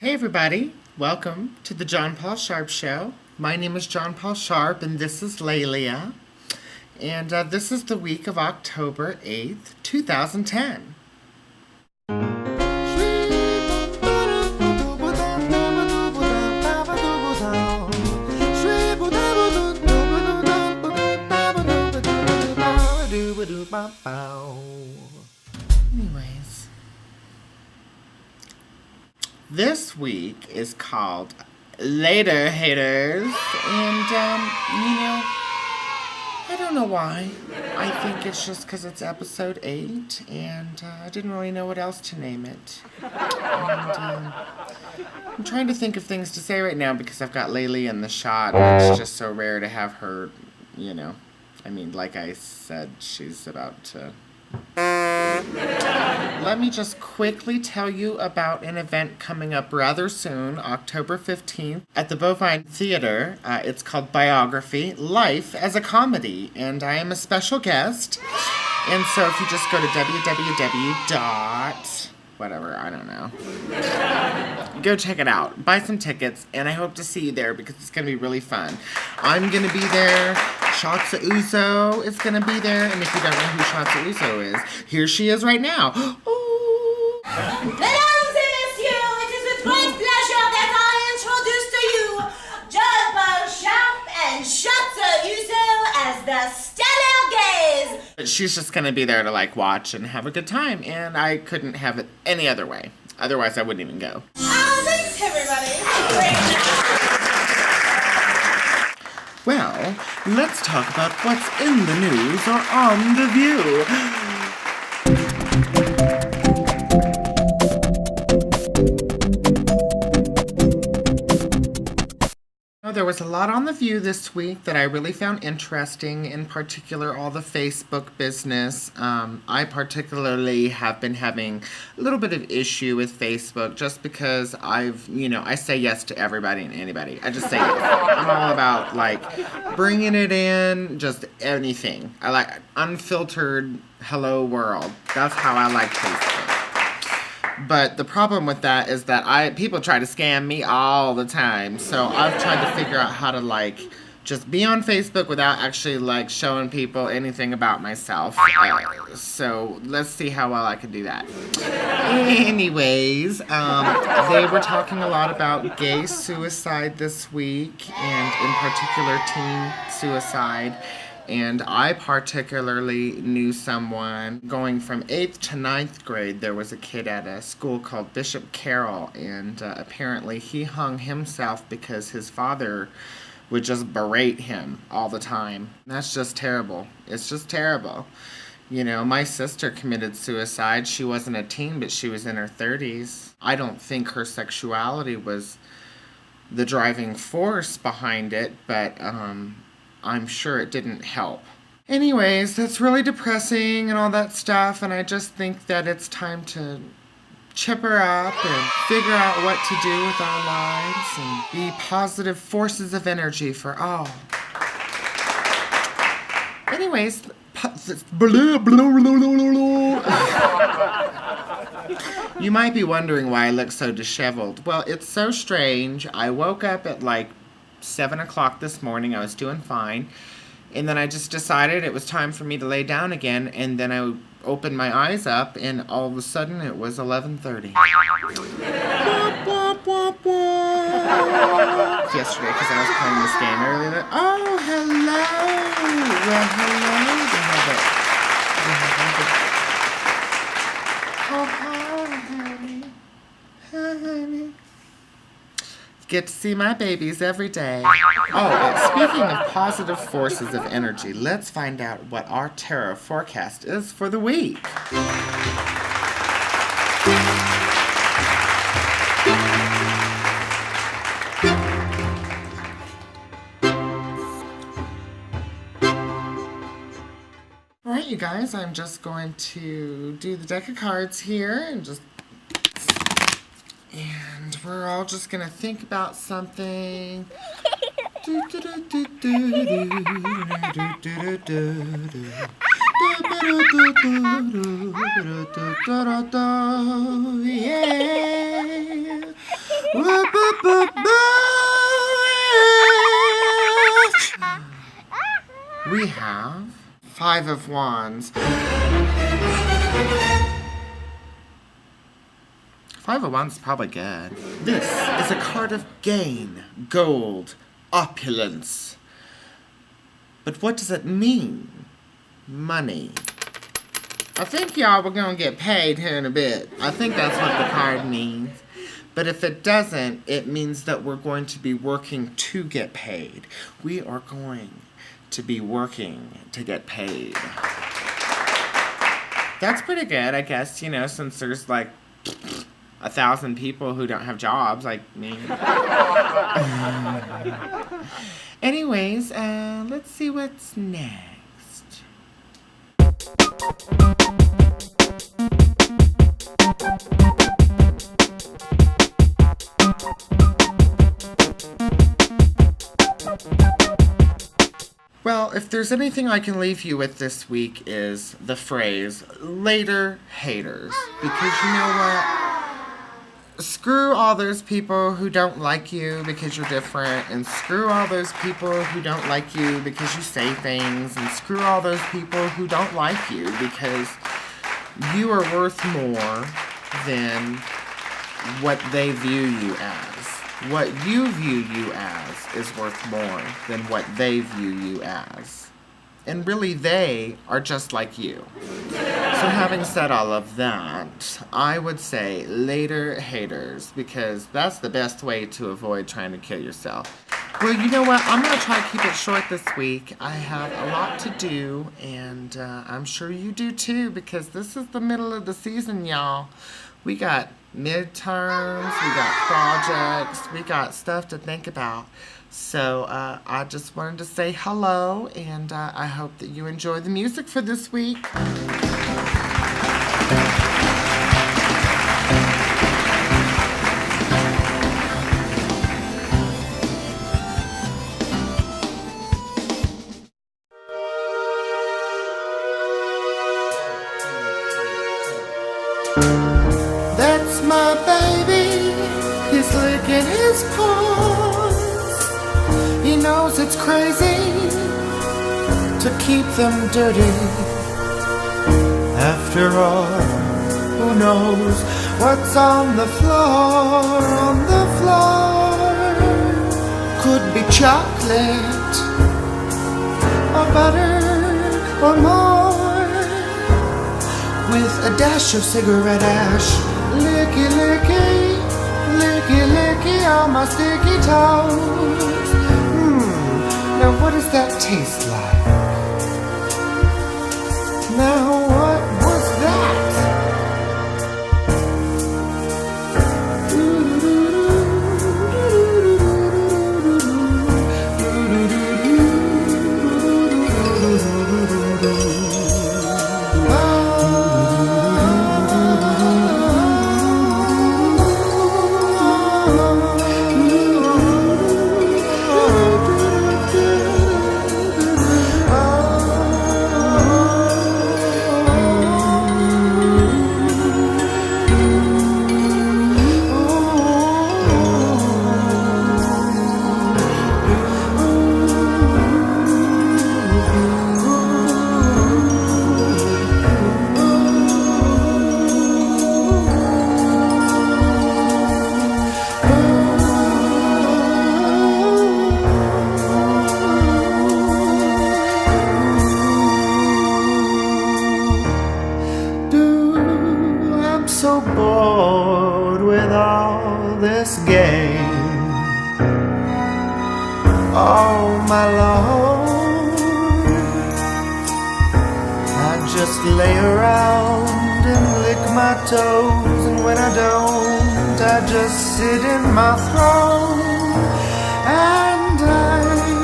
Hey everybody, welcome to the John Paul Sharp Show. My name is John Paul Sharp and this is Lelia. And this is the week of October 8th, 2010. Anyways, this week is called L8r haters, and I don't know why. I think it's just because it's episode 8, and I didn't really know what else to name it. And I'm trying to think of things to say right now because I've got Laylee in the shot, and it's just so rare to have her, like I said, she's about to... Let me just quickly tell you about an event coming up rather soon, October 15th, at the Bovine Theater. It's called Biography, Life as a Comedy, and I am a special guest. And so if you just go to go check it out. Buy some tickets, and I hope to see you there because it's going to be really fun. I'm going to be there. Shotza Uso is going to be there, and if you don't know who Shotza Uso is, here she is right now. Ooh. Mesdames et messieurs, it is with great pleasure that I introduce to you John Paul Sharp and Shotza Uso as the Stellar Gaze. She's just going to be there to watch and have a good time, and I couldn't have it any other way. Otherwise, I wouldn't even go. Thanks, everybody. Great. Well, let's talk about what's in the news or on The View. There was a lot on The View this week that I really found interesting, in particular all the Facebook business. I particularly have been having a little bit of issue with Facebook just because I say yes to everybody and anybody. I just say yes. I'm all about, bringing it in, just anything. I like unfiltered hello world. That's how I like Facebook. But the problem with that is that people try to scam me all the time. So I've tried to figure out how to just be on Facebook without actually showing people anything about myself. So let's see how well I can do that. Anyways, they were talking a lot about gay suicide this week, and in particular teen suicide. And I particularly knew someone going from 8th to 9th grade. There was a kid at a school called Bishop Carroll, and apparently he hung himself because his father would just berate him all the time. That's just terrible. It's just terrible. My sister committed suicide. She wasn't a teen, but she was in her 30s. I don't think her sexuality was the driving force behind it, but I'm sure it didn't help. Anyways, that's really depressing and all that stuff, and I just think that it's time to chipper up and figure out what to do with our lives and be positive forces of energy for all. Anyways, you might be wondering why I look so disheveled. Well, it's so strange. I woke up at 7 o'clock this morning. I was doing fine. And then I just decided it was time for me to lay down again. And then I opened my eyes up, and all of a sudden it was 11:30. Yesterday, because I was playing this game earlier. Oh, hello. Well, hello. Oh, hi, honey. Get to see my babies every day. Oh, and speaking of positive forces of energy, let's find out what our tarot forecast is for the week. All right, you guys, I'm just going to do the deck of cards here and we're all just gonna think about something. Yeah. We have 5 of Wands. 5 of Wands is probably good. This is a card of gain, gold, opulence. But what does it mean? Money. I think y'all we're gonna get paid here in a bit. I think that's what the card means. But if it doesn't, it means that we're going to be working to get paid. We are going to be working to get paid. That's pretty good, I guess, you know, since there's like 1,000 people who don't have jobs like me. Anyways, let's see what's next. Well, if there's anything I can leave you with this week is the phrase, later haters. Because you know what? Screw all those people who don't like you because you're different, and screw all those people who don't like you because you say things, and screw all those people who don't like you because you are worth more than what they view you as. What you view you as is worth more than what they view you as. And really, they are just like you. So having said all of that, I would say later haters, because that's the best way to avoid trying to kill yourself. Well, you know what? I'm going to try to keep it short this week. I have a lot to do, and I'm sure you do too, because this is the middle of the season, y'all. We got midterms, we got projects, we got stuff to think about. So I just wanted to say hello, and I hope that you enjoy the music for this week. That's my baby, he's licking his paws. He knows it's crazy to keep them dirty. After all, who knows what's on the floor, on the floor? Could be chocolate, or butter, or more, with a dash of cigarette ash. Licky, licky, licky, licky on my sticky toes. Now what does that taste like? Now what was that? So bored with all this game all my long. I just lay around and lick my toes, and when I don't, I just sit in my throne and I